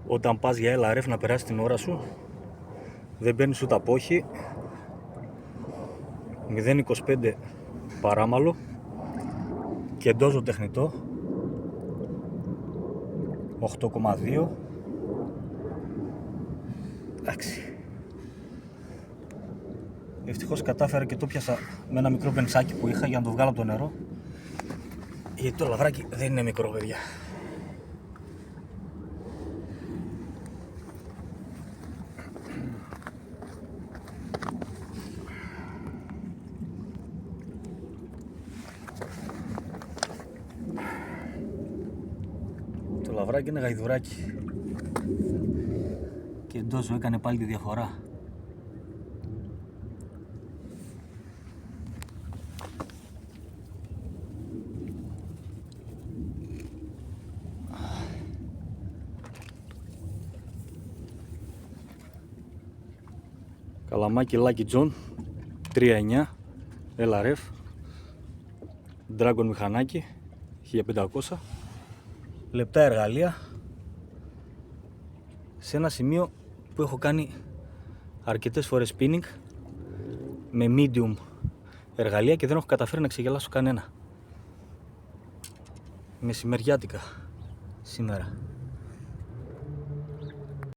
Όταν πας για LRF να περάσει την ώρα σου, δεν παίρνεις ούτε απόχη. 0,25 παράμαλο και ντόζο τεχνητό 8,2. Εντάξει. Ευτυχώς κατάφερα και το πιάσα με ένα μικρό μπενσάκι που είχα για να το βγάλω από το νερό, γιατί το λαβράκι δεν είναι μικρό, παιδιά. Το λαβράκι είναι γαϊδουράκι και ντόζο έκανε πάλι τη διαφορά. Καλαμάκι Lucky John 3.9 LRF Dragon μηχανάκι 1500, λεπτά εργαλεία σε ένα σημείο που έχω κάνει αρκετές φορές spinning με medium εργαλεία και δεν έχω καταφέρει να ξεγελάσω κανένα. Μεσημεριάτικα σήμερα.